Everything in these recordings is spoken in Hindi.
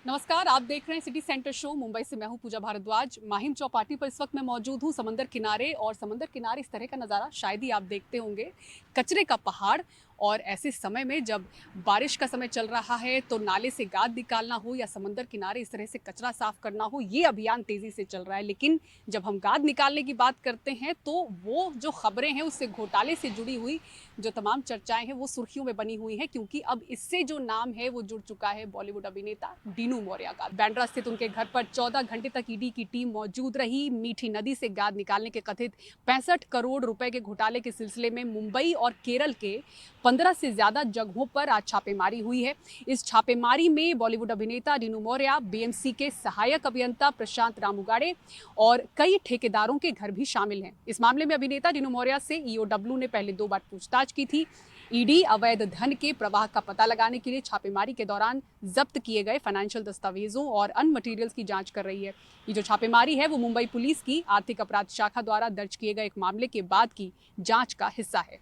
नमस्कार, आप देख रहे हैं सिटी सेंटर शो। मुंबई से मैं हूं पूजा भारद्वाज। माहिम चौपाटी पर इस वक्त मैं मौजूद हूं, समंदर किनारे। और समंदर किनारे इस तरह का नज़ारा शायद ही आप देखते होंगे। कचरे का पहाड़। और ऐसे समय में जब बारिश का समय चल रहा है तो नाले से गाद निकालना हो या समंदर किनारे इस तरह से कचरा साफ करना हो, ये अभियान तेजी से चल रहा है। लेकिन जब हम गाद निकालने की बात करते हैं तो वो जो खबरें हैं उससे, घोटाले से जुड़ी हुई जो तमाम चर्चाएं हैं वो सुर्खियों में बनी हुई हैं, क्योंकि अब इससे जो नाम है वो जुड़ चुका है बॉलीवुड अभिनेता डीनू मौर्य का। बांद्रा स्थित उनके घर पर 14 घंटे तक ईडी की टीम मौजूद रही। मीठी नदी से गाद निकालने के कथित 65 करोड़ रुपए के घोटाले के सिलसिले में मुंबई और केरल के 15 से ज्यादा जगहों पर आज छापेमारी हुई है। इस छापेमारी में बॉलीवुड अभिनेता डीनू मौर्य, बीएमसी के सहायक अभियंता प्रशांत रामुगाड़े और कई ठेकेदारों के घर भी शामिल हैं। इस मामले में अभिनेता डीनू मौर्य से ईओडब्ल्यू ने पहले 2 बार पूछताछ की थी। ईडी अवैध धन के प्रवाह का पता लगाने के लिए छापेमारी के दौरान जब्त किए गए फाइनेंशियल दस्तावेजों और अन्य मटेरियल्स की जांच कर रही है। ये जो छापेमारी है वो मुंबई पुलिस की आर्थिक अपराध शाखा द्वारा दर्ज किए गए एक मामले के बाद की जांच का हिस्सा है।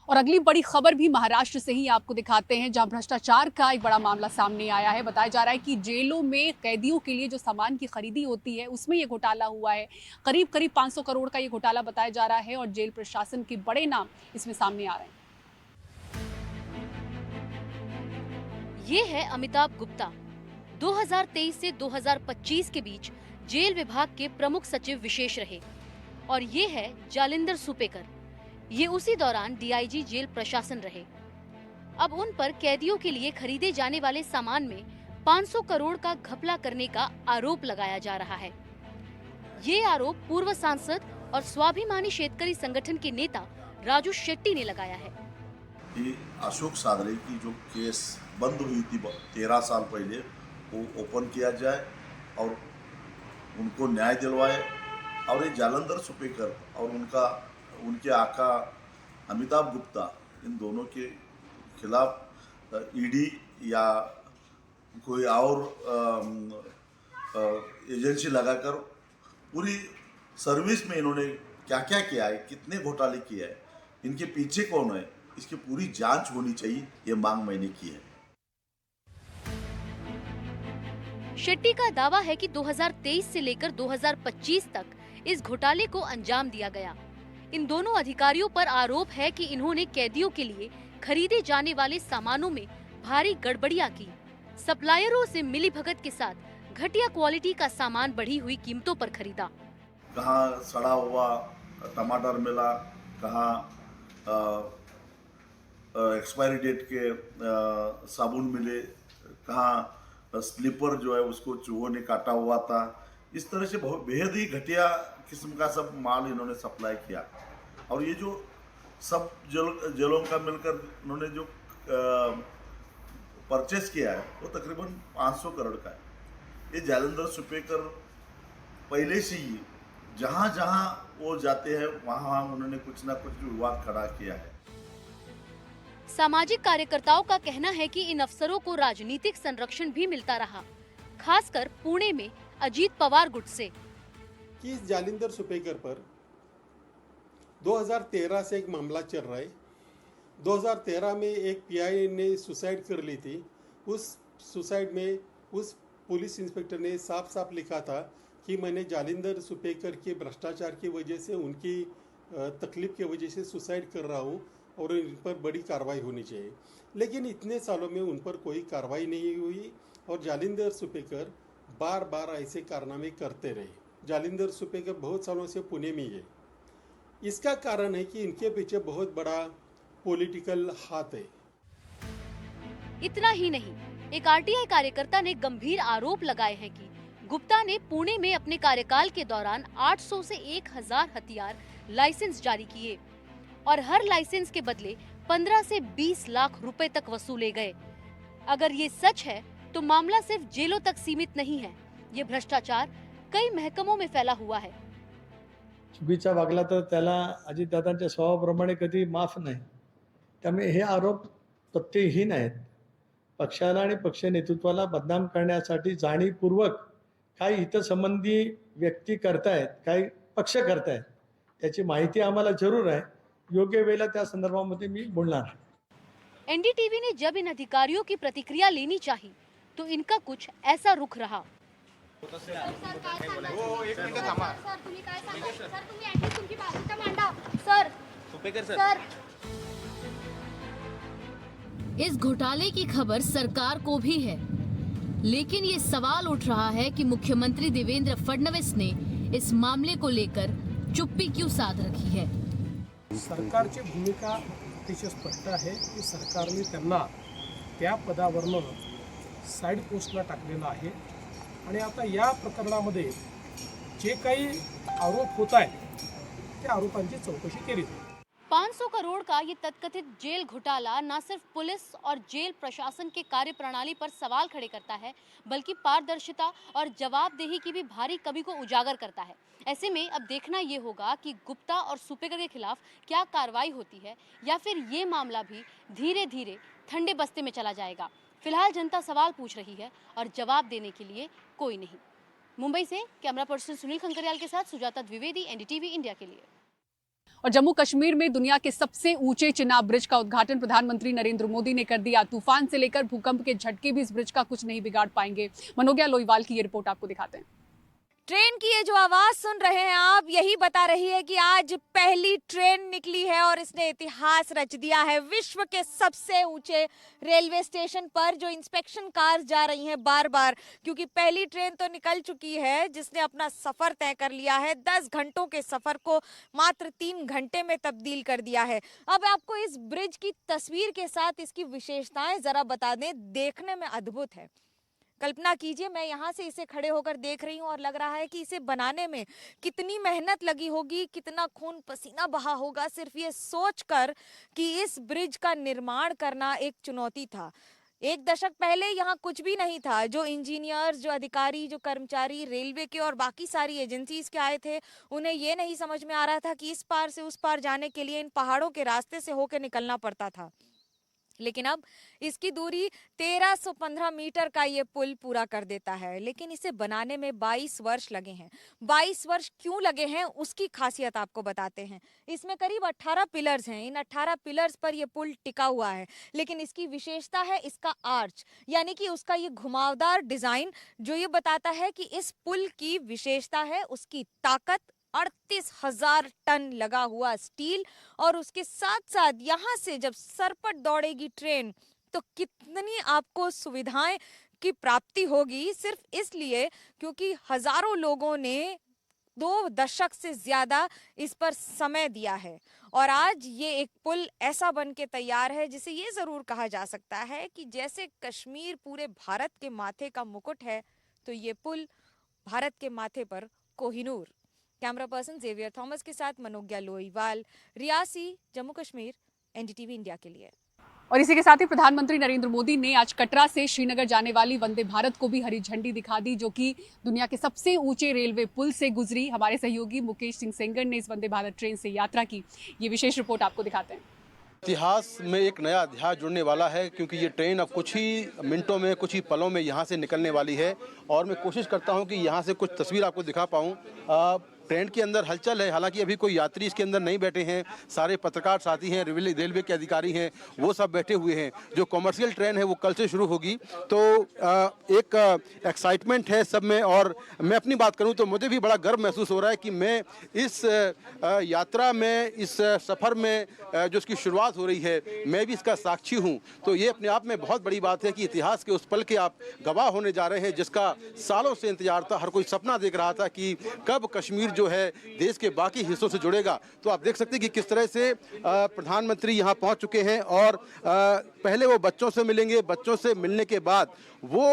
और अगली बड़ी खबर भी महाराष्ट्र से ही आपको दिखाते हैं, जहां भ्रष्टाचार का एक बड़ा मामला सामने आया है। बताया जा रहा है कि जेलों में कैदियों के लिए जो सामान की खरीदी होती है उसमें ये घोटाला हुआ है। करीब करीब 500 करोड़ का ये घोटाला बताया जा रहा है और जेल प्रशासन के बड़े नाम इसमें सामने आ रहे हैं। ये है अमिताभ गुप्ता। 2023 से 2025 के बीच जेल विभाग के प्रमुख सचिव विशेष रहे। और ये है जालिंदर सुपेकर। ये उसी दौरान डीआईजी जेल प्रशासन रहे। अब उन पर कैदियों के लिए खरीदे जाने वाले सामान में 500 करोड़ का घपला करने का आरोप लगाया जा रहा है। ये आरोप पूर्व सांसद और स्वाभिमानी शेतकरी संगठन के नेता राजू शेट्टी ने लगाया है। कि अशोक सादरे की जो केस बंद हुई थी 13 साल पहले, वो ओपन किया जाए और उनको न्याय दिलवाए। और ये जालंधर सुपेकर और उनके आका अमिताभ गुप्ता, इन दोनों के खिलाफ ईडी या कोई और एजेंसी लगाकर पूरी सर्विस में इन्होंने क्या क्या किया है, कितने घोटाले किए हैं, इनके पीछे कौन है, इसकी पूरी जांच होनी चाहिए, ये मांग मैंने की है। शेट्टी का दावा है कि 2023 से लेकर 2025 तक इस घोटाले को अंजाम दिया गया। इन दोनों अधिकारियों पर आरोप है कि इन्होंने कैदियों के लिए खरीदे जाने वाले सामानों में भारी गड़बड़ियां की। सप्लायरों से मिलीभगत के साथ घटिया क्वालिटी का सामान बढ़ी हुई कीमतों पर खरीदा। कहाँ सड़ा हुआ टमाटर मिला, कहाँ एक्सपायरी डेट के साबुन मिले, कहाँ स्लीपर जो है उसको चूहों ने काटा हुआ था। इस तरह से बहुत बेहद ही घटिया किस्म का सब माल इन्होंने सप्लाई किया। और ये जो सब जेलों का मिलकर इन्होंने जो परचेस किया है वो तकरीबन 500 करोड़ का है। ये जालंधर सुपेकर पहले से ही जहाँ जहाँ वो जाते हैं वहाँ उन्होंने कुछ ना कुछ विवाद खड़ा किया है। सामाजिक कार्यकर्ताओं का कहना है कि इन अफसरों को राजनीतिक संरक्षण भी मिलता रहा, खासकर पुणे में अजीत पवार गुट से। कि जालिंदर सुपेकर पर 2013 से एक मामला चल रहा है। 2013 में एक पीआई ने सुसाइड कर ली थी। उस सुसाइड में उस पुलिस इंस्पेक्टर ने साफ साफ लिखा था कि मैंने जालिंदर सुपेकर के भ्रष्टाचार की वजह से, उनकी तकलीफ की वजह से सुसाइड कर रहा हूँ और इन पर बड़ी कार्रवाई होनी चाहिए। लेकिन इतने सालों में उन पर कोई कार्रवाई नहीं हुई और जालिंदर सुपेकर बार बार ऐसे कारनामे करते रहे। जालिंदर सुपेकर बहुत सालों से पुणे में है। इसका कारण है कि इनके पीछे बहुत बड़ा पॉलिटिकल हाथ है। इतना ही नहीं, एक आरटीआई कार्यकर्ता ने गंभीर आरोप लगाए हैं कि गुप्ता ने पुणे में अपने कार्यकाल के दौरान 800 से 1000 हथियार लाइसेंस जारी किए और हर लाइसेंस के बदले 15 से 20 लाख रुपए तक वसूले गए। अगर ये सच है तो मामला सिर्फ जेलों तक सीमित नहीं है। ये भ्रष्टाचार कई महकमों में फैला हुआ है। चुकीचा वागला तर त्याला अजितदादांच्या स्वभावाप्रमाणे कधी माफ नाही। त्यामुळे हे आरोप तथ्यहीन आहेत। पक्षाला आणि पक्ष नेतृत्वाला बदनाम करण्यासाठी जाणीवपूर्वक काही हितसंबंधी व्यक्ती करतायत, काही पक्ष करतायत, त्याची माहिती आम्हाला जरूर आहे। योग्य वेळेला त्या संदर्भामध्ये मी बोलणार आहे। एनडीटीवी ने जब इन अधिकारियों की प्रतिक्रिया लेनी चाही तो इनका कुछ ऐसा रुख रहा। इस घोटाले की खबर सरकार को भी है, लेकिन ये सवाल उठ रहा है कि मुख्यमंत्री देवेंद्र फडणवीस ने इस मामले को लेकर चुप्पी क्यों साध रखी है। सरकारची भूमिका अतिशय स्पष्ट आहे की सरकारने त्यांना त्या पदावरनं साईड पोस्टला टाकलेलं आहे आणि आता या प्रकरणामध्ये जे काही आरोप होत आहेत त्या आरोपांची चौकशी केली जाईल। 500 करोड़ का ये तथकथित जेल घोटाला न सिर्फ पुलिस और जेल प्रशासन के कार्यप्रणाली पर सवाल खड़े करता है, बल्कि पारदर्शिता और जवाबदेही की भी भारी कमी को उजागर करता है। ऐसे में अब देखना ये होगा कि गुप्ता और सुपेकर के खिलाफ क्या कार्रवाई होती है या फिर ये मामला भी धीरे धीरे ठंडे बस्ते में चला जाएगा। फिलहाल जनता सवाल पूछ रही है और जवाब देने के लिए कोई नहीं। मुंबई से कैमरा पर्सन सुनील खंकरियाल के साथ सुजाता द्विवेदी, एनडीटीवी इंडिया के लिए। और जम्मू कश्मीर में दुनिया के सबसे ऊंचे चिनाब ब्रिज का उद्घाटन प्रधानमंत्री नरेंद्र मोदी ने कर दिया। तूफान से लेकर भूकंप के झटके भी इस ब्रिज का कुछ नहीं बिगाड़ पाएंगे। मनोज्ञा लोईवाल की ये रिपोर्ट आपको दिखाते हैं। ट्रेन की ये जो आवाज सुन रहे हैं आप, यही बता रही है कि आज पहली ट्रेन निकली है और इसने इतिहास रच दिया है। विश्व के सबसे ऊंचे रेलवे स्टेशन पर जो इंस्पेक्शन कार जा रही हैं बार बार, क्योंकि पहली ट्रेन तो निकल चुकी है जिसने अपना सफर तय कर लिया है। 10 घंटों के सफर को मात्र 3 घंटे में तब्दील कर दिया है। अब आपको इस ब्रिज की तस्वीर के साथ इसकी विशेषताएं जरा बता दें, देखने में अद्भुत है। कल्पना कीजिए, मैं यहाँ से इसे खड़े होकर देख रही हूँ और लग रहा है कि इसे बनाने में कितनी मेहनत लगी होगी, कितना खून पसीना बहा होगा, सिर्फ ये सोचकर कि इस ब्रिज का निर्माण करना एक चुनौती था। 1 दशक पहले यहाँ कुछ भी नहीं था। जो इंजीनियर्स, जो अधिकारी, जो कर्मचारी रेलवे के और बाकी सारी एजेंसीज के आए थे, उन्हें ये नहीं समझ में आ रहा था कि इस पार से उस पार जाने के लिए इन पहाड़ों के रास्ते से होकर निकलना पड़ता था। लेकिन अब इसकी दूरी 1315 मीटर का ये पुल पूरा कर देता है। लेकिन इसे बनाने में 22 वर्ष लगे हैं। 22 वर्ष क्यों लगे हैं, उसकी खासियत आपको बताते हैं। इसमें करीब 18 पिलर्स हैं। इन 18 पिलर्स पर यह पुल टिका हुआ है। लेकिन इसकी विशेषता है इसका आर्च, यानी कि उसका ये घुमावदार डिजाइन, जो ये बताता है कि इस पुल की विशेषता है उसकी ताकत। 38,000 टन लगा हुआ स्टील, और उसके साथ साथ यहाँ से जब सरपट दौड़ेगी ट्रेन तो कितनी आपको सुविधाएं की प्राप्ति होगी, सिर्फ इसलिए क्योंकि हजारों लोगों ने 2 दशक से ज्यादा इस पर समय दिया है। और आज ये एक पुल ऐसा बन के तैयार है जिसे ये जरूर कहा जा सकता है कि जैसे कश्मीर पूरे भारत के माथे का मुकुट है, तो ये पुल भारत के माथे पर कोहिनूर। कैमरा पर्सन जेवियर थॉमस के साथ मनोज्ञा लोईवाल, रियासी, जम्मू कश्मीर, एनडीटीवी इंडिया के लिए। और इसी के साथ ही प्रधानमंत्री नरेंद्र मोदी ने आज कटरा से श्रीनगर जाने वाली वंदे भारत को भी हरी झंडी दिखा दी, जो कि दुनिया के सबसे ऊंचे रेलवे पुल से गुजरी। हमारे सहयोगी मुकेश सिंह सेंगर ने इस वंदे भारत ट्रेन से यात्रा की। ये विशेष रिपोर्ट आपको दिखाते हैं। इतिहास में एक नया अध्याय जुड़ने वाला है, क्योंकि ये ट्रेन अब कुछ ही मिनटों में, कुछ ही पलों में यहाँ से निकलने वाली है। और मैं कोशिश करता हूँ कि यहाँ से कुछ तस्वीर आपको दिखा पाऊँ। ट्रेन के अंदर हलचल है, हालांकि अभी कोई यात्री इसके अंदर नहीं बैठे हैं। सारे पत्रकार साथी हैं, रेलवे के अधिकारी हैं, वो सब बैठे हुए हैं। जो कमर्शियल ट्रेन है वो कल से शुरू होगी, तो एक एक्साइटमेंट है सब में। और मैं अपनी बात करूं तो मुझे भी बड़ा गर्व महसूस हो रहा है कि मैं इस यात्रा में, इस सफ़र में जो इसकी शुरुआत हो रही है, मैं भी इसका साक्षी हूं। तो ये अपने आप में बहुत बड़ी बात है कि इतिहास के उस पल के आप गवाह होने जा रहे हैं जिसका सालों से इंतजार था। हर कोई सपना देख रहा था कि कब कश्मीर जो है देश के बाकी हिस्सों से जुड़ेगा। तो आप देख सकते हैं कि किस तरह से प्रधानमंत्री यहाँ पहुँच चुके हैं और पहले वो बच्चों से मिलेंगे। बच्चों से मिलने के बाद वो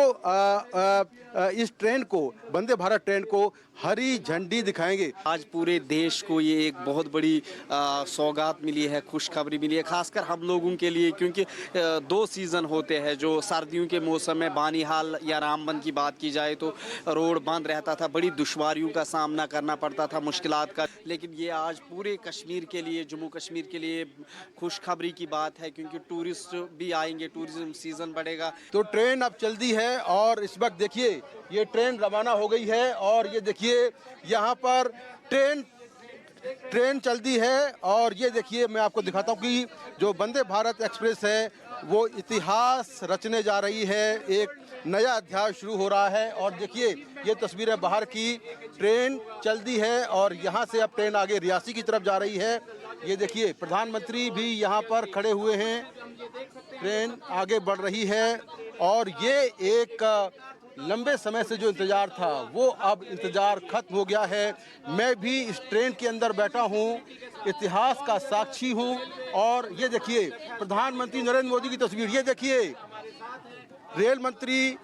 इस ट्रेन को, वंदे भारत ट्रेन को हरी झंडी दिखाएंगे। आज पूरे देश को ये एक बहुत बड़ी सौगात मिली है, खुशखबरी मिली है, खासकर हम लोगों के लिए, क्योंकि 2 सीज़न होते हैं। जो सर्दियों के मौसम में बानीहाल या रामबन की बात की जाए तो रोड बंद रहता था, बड़ी दुश्वारियों का सामना करना पड़ता था, मुश्किलात का। लेकिन ये आज पूरे कश्मीर के लिए, जम्मू कश्मीर के लिए खुशखबरी की बात है, क्योंकि टूरिस्ट भी आएंगे, टूरिज्म सीज़न बढ़ेगा। तो ट्रेन अब चलती है और इस वक्त देखिए ये ट्रेन रवाना हो गई है। और ये देखिए यहाँ पर ट्रेन चलती है। और ये देखिए मैं आपको दिखाता हूँ कि जो वंदे भारत एक्सप्रेस है वो इतिहास रचने जा रही है, एक नया अध्याय शुरू हो रहा है। और देखिए ये तस्वीरें बाहर की, ट्रेन चल दी है और यहाँ से अब ट्रेन आगे रियासी की तरफ जा रही है। ये देखिए प्रधानमंत्री भी यहाँ पर खड़े हुए हैं, ट्रेन आगे बढ़ रही है और ये एक लंबे समय से जो इंतज़ार था वो अब इंतज़ार खत्म हो गया है। मैं भी इस ट्रेन के अंदर बैठा हूँ, इतिहास का साक्षी हूँ। और ये देखिए प्रधानमंत्री नरेंद्र मोदी की तस्वीर, ये देखिए रेल मंत्री,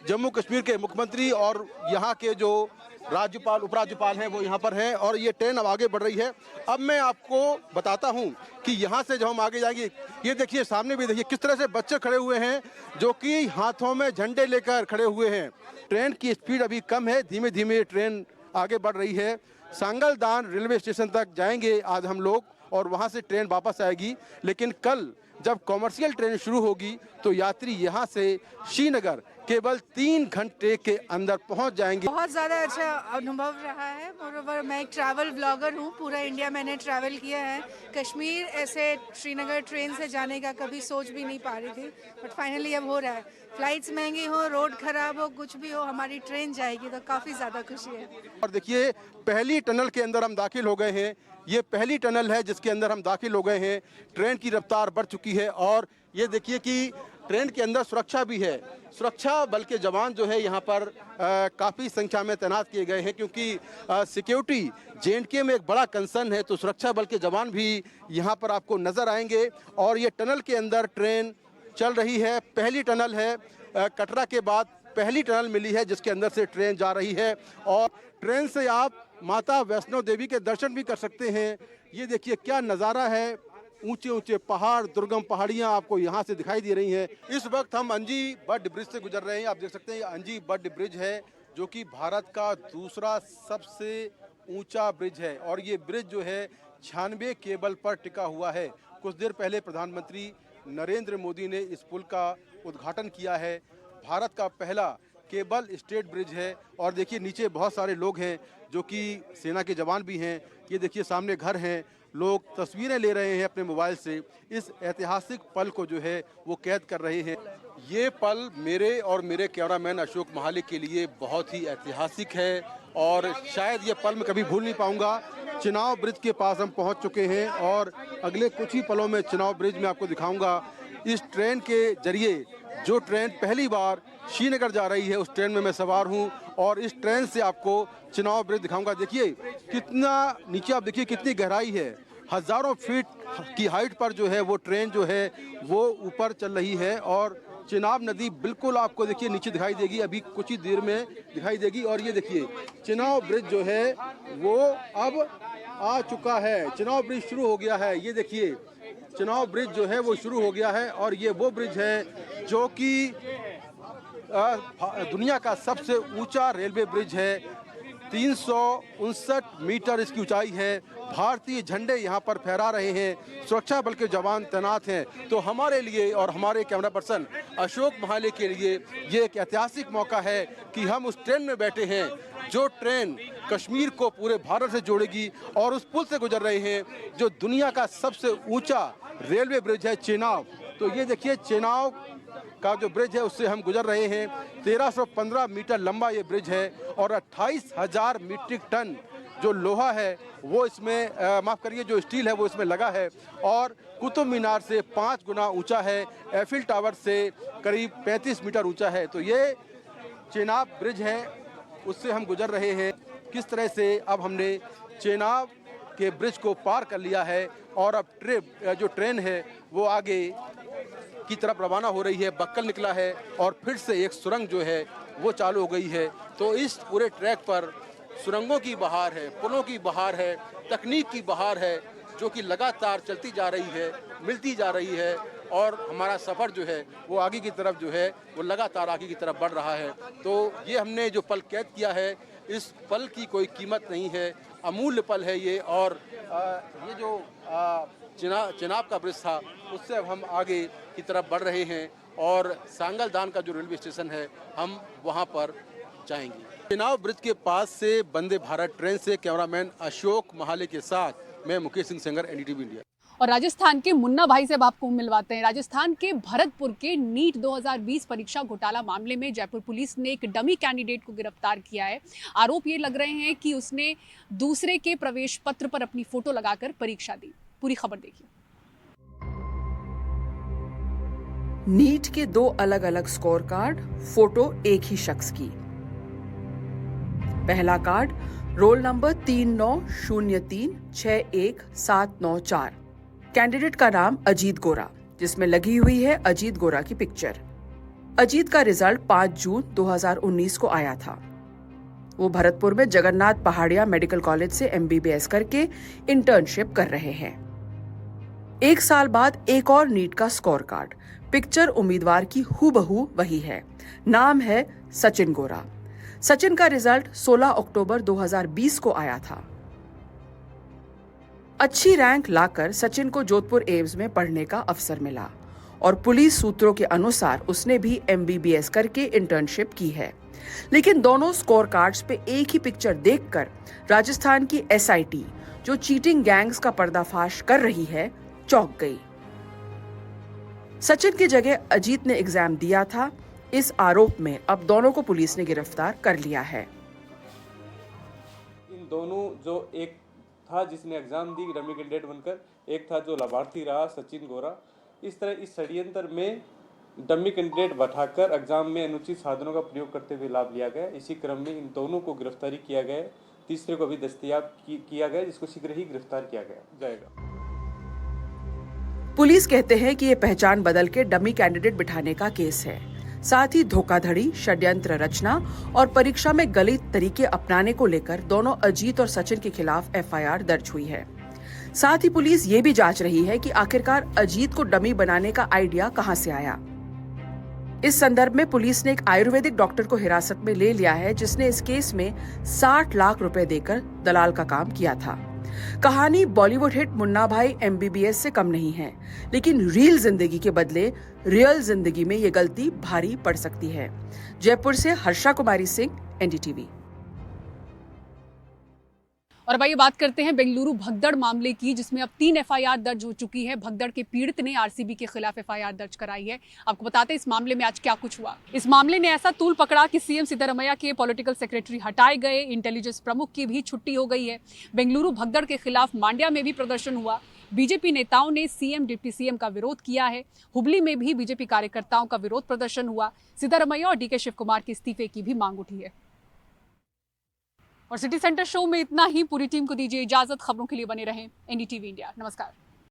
जम्मू कश्मीर के मुख्यमंत्री और यहाँ के जो राज्यपाल उपराज्यपाल हैं वो यहाँ पर हैं और ये ट्रेन अब आगे बढ़ रही है। अब मैं आपको बताता हूँ कि यहाँ से जब हम आगे जाएंगे, ये देखिए सामने भी देखिए किस तरह से बच्चे खड़े हुए हैं जो कि हाथों में झंडे लेकर खड़े हुए हैं। ट्रेन की स्पीड अभी कम है, धीमे धीमे ट्रेन आगे बढ़ रही है। सांगलदान रेलवे स्टेशन तक जाएंगे आज हम लोग और वहाँ से ट्रेन वापस आएगी। लेकिन कल जब कॉमर्शियल ट्रेन शुरू होगी तो यात्री यहाँ से श्रीनगर केवल 3 घंटे के अंदर पहुँच जाएंगे। बहुत ज़्यादा अच्छा अनुभव रहा है। मोरोवर मैं एक ट्रैवल ब्लॉगर हूँ, पूरा इंडिया मैंने ट्रैवल किया है। कश्मीर ऐसे श्रीनगर ट्रेन से जाने का कभी सोच भी नहीं पा रही थी, बट फाइनली अब हो रहा है। फ्लाइट्स महंगी हो, रोड खराब हो, कुछ भी हो, हमारी ट्रेन जाएगी तो काफ़ी ज़्यादा खुशी है। और देखिए पहली टनल के अंदर हम दाखिल हो गए हैं। ये पहली टनल है जिसके अंदर हम दाखिल हो गए हैं। ट्रेन की रफ्तार बढ़ चुकी है और ये देखिए कि ट्रेन के अंदर सुरक्षा भी है। सुरक्षा बल के जवान जो है यहाँ पर काफ़ी संख्या में तैनात किए गए हैं क्योंकि सिक्योरिटी J&K में एक बड़ा कंसर्न है, तो सुरक्षा बल के जवान भी यहाँ पर आपको नज़र आएंगे। और ये टनल के अंदर ट्रेन चल रही है, पहली टनल है, कटरा के बाद पहली टनल मिली है जिसके अंदर से ट्रेन जा रही है। और ट्रेन से आप माता वैष्णो देवी के दर्शन भी कर सकते हैं। ये देखिए क्या नज़ारा है, ऊंचे ऊंचे पहाड़, दुर्गम पहाड़ियां आपको यहाँ से दिखाई दे रही हैं। इस वक्त हम अंजी बट ब्रिज से गुजर रहे हैं। आप देख सकते हैं ये अंजी बट ब्रिज है जो कि भारत का दूसरा सबसे ऊंचा ब्रिज है और ये ब्रिज जो है 96 केबल पर टिका हुआ है। कुछ देर पहले प्रधानमंत्री नरेंद्र मोदी ने इस पुल का उद्घाटन किया है। भारत का पहला केबल स्टेट ब्रिज है। और देखिए नीचे बहुत सारे लोग हैं जो कि सेना के जवान भी हैं। ये देखिए सामने घर हैं, लोग तस्वीरें ले रहे हैं अपने मोबाइल से, इस ऐतिहासिक पल को जो है वो कैद कर रहे हैं। ये पल मेरे और मेरे कैमरामैन अशोक महाले के लिए बहुत ही ऐतिहासिक है और शायद ये पल मैं कभी भूल नहीं पाऊंगा। चिनाव ब्रिज के पास हम पहुंच चुके हैं और अगले कुछ ही पलों में चिनाव ब्रिज में आपको दिखाऊंगा। इस ट्रेन के जरिए जो ट्रेन पहली बार श्रीनगर जा रही है उस ट्रेन में मैं सवार हूं और इस ट्रेन से आपको चिनाव ब्रिज दिखाऊंगा। देखिए कितना नीचे, आप देखिए कितनी गहराई है, हज़ारों फीट की हाइट पर जो है वो ट्रेन जो है वो ऊपर चल रही है और चिनाब नदी बिल्कुल आपको देखिए नीचे दिखाई देगी, अभी कुछ ही देर में दिखाई देगी। और ये देखिए चिनाव ब्रिज जो है वो अब आ चुका है, चिनाव ब्रिज शुरू हो गया है। ये देखिए चिनाव ब्रिज जो है वो शुरू हो गया है और ये वो ब्रिज है जो कि दुनिया का सबसे ऊंचा रेलवे ब्रिज है। 359 मीटर इसकी ऊंचाई है। भारतीय झंडे यहाँ पर फहरा रहे हैं, सुरक्षा बल के जवान तैनात हैं। तो हमारे लिए और हमारे कैमरा पर्सन अशोक महाले के लिए ये एक ऐतिहासिक मौका है कि हम उस ट्रेन में बैठे हैं जो ट्रेन कश्मीर को पूरे भारत से जोड़ेगी और उस पुल से गुजर रहे हैं जो दुनिया का सबसे ऊंचा रेलवे ब्रिज है, चेनाब। तो ये देखिए चेनाब का जो ब्रिज है उससे हम गुजर रहे हैं। 1315 मीटर लंबा ये ब्रिज है और 28,000 मीट्रिक टन जो लोहा है वो इसमें माफ़ करिए जो स्टील है वो इसमें लगा है और कुतुब मीनार से 5 गुना ऊंचा है, एफिल टावर से करीब 35 मीटर ऊंचा है। तो ये चेनाब ब्रिज है, उससे हम गुजर रहे हैं। किस तरह से अब हमने चेनाब के ब्रिज को पार कर लिया है और अब जो ट्रेन है वो आगे की तरफ रवाना हो रही है। बक्कल निकला है और फिर से एक सुरंग जो है वो चालू हो गई है। तो इस पूरे ट्रैक पर सुरंगों की बहार है, पुलों की बहार है, तकनीक की बहार है जो कि लगातार चलती जा रही है, मिलती जा रही है और हमारा सफ़र जो है वो आगे की तरफ जो है वो लगातार आगे की तरफ बढ़ रहा है। तो ये हमने जो पल कैद किया है, इस पल की कोई कीमत नहीं है, अमूल्य पल है ये। और ये जो चिनाब का ब्रिज था उससे अब हम आगे की तरफ बढ़ रहे हैं और सांगलदान का जो रेलवे स्टेशन है हम वहाँ पर जाएंगे। चिनाब ब्रिज के पास से वंदे भारत ट्रेन से कैमरामैन अशोक महाले के साथ मैं मुकेश सिंह सेंगर, NDTV इंडिया। और राजस्थान के मुन्ना भाई से अब आपको मिलवाते हैं। राजस्थान के भरतपुर के नीट 2020 परीक्षा घोटाला मामले में जयपुर पुलिस ने एक डमी कैंडिडेट को गिरफ्तार किया है। आरोप ये लग रहे हैं कि उसने दूसरे के प्रवेश पत्र पर अपनी फोटो लगाकर परीक्षा दी। पूरी खबर देखिए। नीट के 2 अलग अलग स्कोर कार्ड, फोटो एक ही शख्स की। पहला कार्ड रोल नंबर 3903619794। कैंडिडेट का नाम अजीत गोरा, जिसमें लगी हुई है अजीत गोरा की पिक्चर। अजीत का रिजल्ट 5 जून 2019 को आया था। वो भरतपुर में जगन्नाथ पहाड़िया मेडिकल कॉलेज से MBBS करके इंटर्नशिप कर रहे हैं। 1 साल बाद एक और नीट का स्कोर कार्ड, पिक्चर उम्मीदवार की हूबहू वही है। नाम है सचिन गोरा। सचिन का रिजल्ट 16 अक्टूबर 2020 को आया था। अच्छी रैंक लाकर सचिन को जोधपुर एम्स में पढ़ने का अवसर मिला और पुलिस सूत्रों के अनुसार उसने भी MBBS करके इंटर्नशिप की है। लेकिन दोनों स्कोर कार्ड्स पे एक ही पिक्चर देखकर राजस्थान की SIT, जो चीटिंग गैंग्स का पर्दाफाश कर रही है, चौंक गई। सचिन की जगह अजीत ने एग्जाम दिया था। इस आरोप में अब दोनों को पुलिस ने गिरफ्तार कर लिया है। इन दोनों, जो एक था जिसने एग्जाम दी डमी कैंडिडेट बनकर, एक था जो लाभार्थी रहा सचिन गोरा, इस तरह इस षड्यंत्र में डमी कैंडिडेट बैठाकर एग्जाम में अनुचित साधनों का प्रयोग करते हुए लाभ लिया गया। इसी क्रम में इन दोनों को गिरफ्तारी किया गया। तीसरे को अभी दस्तयाब किया गया, जिसको शीघ्र ही गिरफ्तार किया जाएगा। पुलिस कहते हैं कि ये पहचान बदल के डमी कैंडिडेट बिठाने का केस है। साथ ही धोखाधड़ी, षड्यंत्र रचना और परीक्षा में गलत तरीके अपनाने को लेकर दोनों अजीत और सचिन के खिलाफ FIR दर्ज हुई है। साथ ही पुलिस ये भी जांच रही है कि आखिरकार अजीत को डमी बनाने का आइडिया कहां से आया। इस संदर्भ में पुलिस ने एक आयुर्वेदिक डॉक्टर को हिरासत में ले लिया है, जिसने इस केस में 60 लाख रुपए देकर दलाल का काम किया था। कहानी बॉलीवुड हिट मुन्ना भाई MBBS से कम नहीं है, लेकिन रियल जिंदगी के बदले रियल जिंदगी में ये गलती भारी पड़ सकती है। जयपुर से हर्षा कुमारी सिंह, NDTV। और अब आइए बात करते हैं बेंगलुरु भगदड़ मामले की, जिसमें अब 3 FIR दर्ज हो चुकी है। भगदड़ के पीड़ित ने RCB के खिलाफ FIR दर्ज कराई है। आपको बताते हैं इस मामले में आज क्या कुछ हुआ। इस मामले ने ऐसा तूल पकड़ा कि CM सिद्धरमैया के पॉलिटिकल सेक्रेटरी हटाए गए, इंटेलिजेंस प्रमुख की भी छुट्टी हो गई है। बेंगलुरु भगदड़ के खिलाफ मांड्या में भी प्रदर्शन हुआ। बीजेपी नेताओं ने CM, डिप्टी CM का विरोध किया है। हुबली में भी बीजेपी कार्यकर्ताओं का विरोध प्रदर्शन हुआ। सिद्धरमैया और DK शिव कुमार के इस्तीफे की भी मांग उठी है। और सिटी सेंटर शो में इतना ही। पूरी टीम को दीजिए इजाजत। खबरों के लिए बने रहें NDTV इंडिया। नमस्कार।